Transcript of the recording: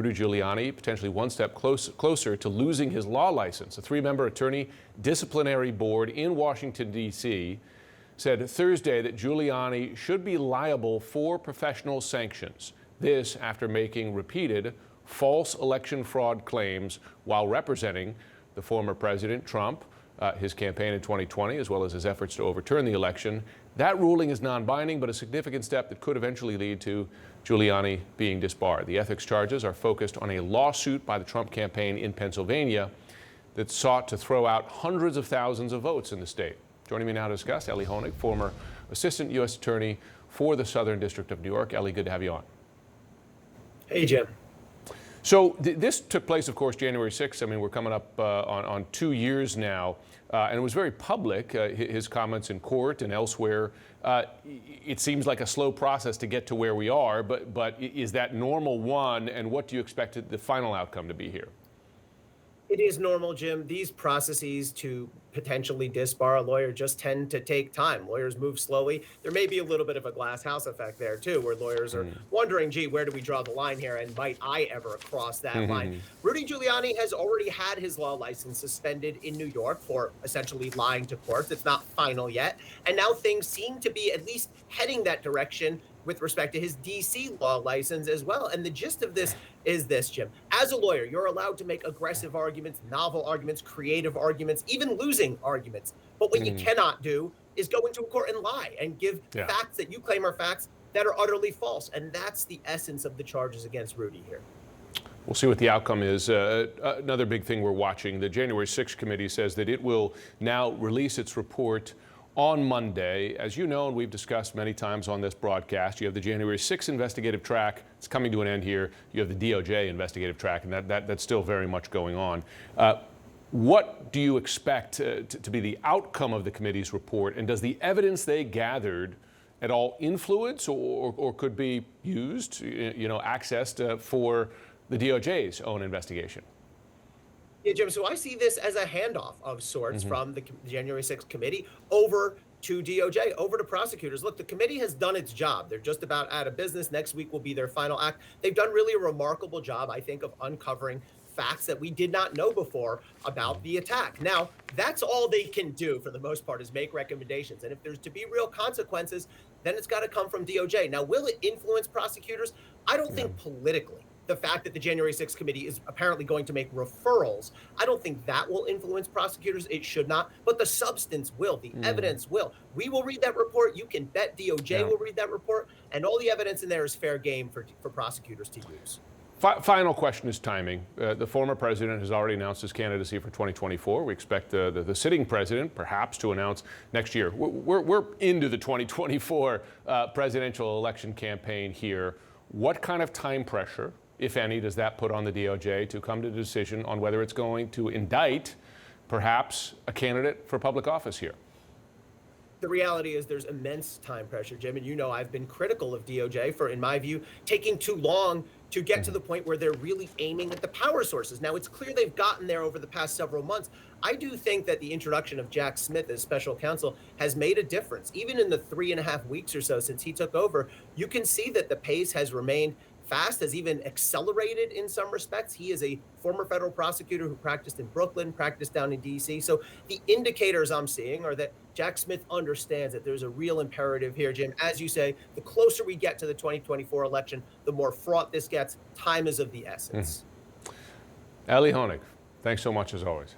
Rudy Giuliani potentially one step closer to losing his law license. A three-member attorney disciplinary board in Washington, D.C. said Thursday that Giuliani should be liable for professional sanctions. This after making repeated false election fraud claims while representing the former President Trump, his campaign in 2020, as well as his efforts to overturn the election. That ruling is non-binding, but a significant step that could eventually lead to Giuliani being disbarred. The ethics charges are focused on a lawsuit by the Trump campaign in Pennsylvania that sought to throw out hundreds of thousands of votes in the state. Joining me now to discuss, Elie Honig, former Assistant U.S. Attorney for the Southern District of New York. Elie, good to have you on. Hey, Jim. So this took place, of course, January 6th. I mean, we're coming up on 2 years now, and it was very public, his comments in court and elsewhere. It seems like a slow process to get to where we are, but is that normal one, and what do you expect the final outcome to be here? It is normal, Jim. These processes to potentially disbar a lawyer just tend to take time. Lawyers move slowly. There may be a little bit of a glass house effect there, too, where lawyers are wondering, gee, where do we draw the line here? And might I ever cross that line? Rudy Giuliani has already had his law license suspended in New York for essentially lying to courts. It's not final yet. And now things seem to be at least heading that direction with respect to his D.C. law license as well. And the gist of this is this, Jim. As a lawyer, you're allowed to make aggressive arguments, novel arguments, creative arguments, even losing arguments. But what you cannot do is go into a court and lie and give facts that you claim are facts that are utterly false. And that's the essence of the charges against Rudy here. We'll see what the outcome is. Another big thing we're watching, the January 6th committee says that it will now release its report on Monday. As you know, and we've discussed many times on this broadcast, you have the January 6th investigative track. It's coming to an end here. You have the DOJ investigative track, and that's still very much going on. What do you expect to be the outcome of the committee's report, and does the evidence they gathered at all influence or could be used, accessed for the DOJ's own investigation? Yeah, Jim, so I see this as a handoff of sorts from the January 6th committee over to DOJ, over to prosecutors. Look, the committee has done its job. They're just about out of business. Next week will be their final act. They've done really a remarkable job, I think, of uncovering facts that we did not know before about the attack. Now, that's all they can do for the most part, is make recommendations. And if there's to be real consequences, then it's got to come from DOJ. Now, will it influence prosecutors? I don't think politically. The fact that the January 6th committee is apparently going to make referrals, I don't think that will influence prosecutors. It should not. But the substance will. The evidence will. We will read that report. You can bet DOJ will read that report. And all the evidence in there is fair game for prosecutors to use. Final question is timing. The former president has already announced his candidacy for 2024. We expect the sitting president perhaps to announce next year. We're into the 2024 presidential election campaign here. What kind of time pressure, if any, does that put on the DOJ to come to a decision on whether it's going to indict perhaps a candidate for public office here? The reality is there's immense time pressure, Jim, and you know I've been critical of DOJ for, in my view, taking too long to get to the point where they're really aiming at the power sources. Now, it's clear they've gotten there over the past several months. I do think that the introduction of Jack Smith as special counsel has made a difference. Even in the 3.5 weeks or so since he took over, you can see that the pace has remained fast, has even accelerated in some respects. He is a former federal prosecutor who practiced in Brooklyn, practiced down in D.C. So the indicators I'm seeing are that Jack Smith understands that there's a real imperative here, Jim. As you say, the closer we get to the 2024 election, the more fraught this gets. Time is of the essence. Elie Honig, thanks so much as always.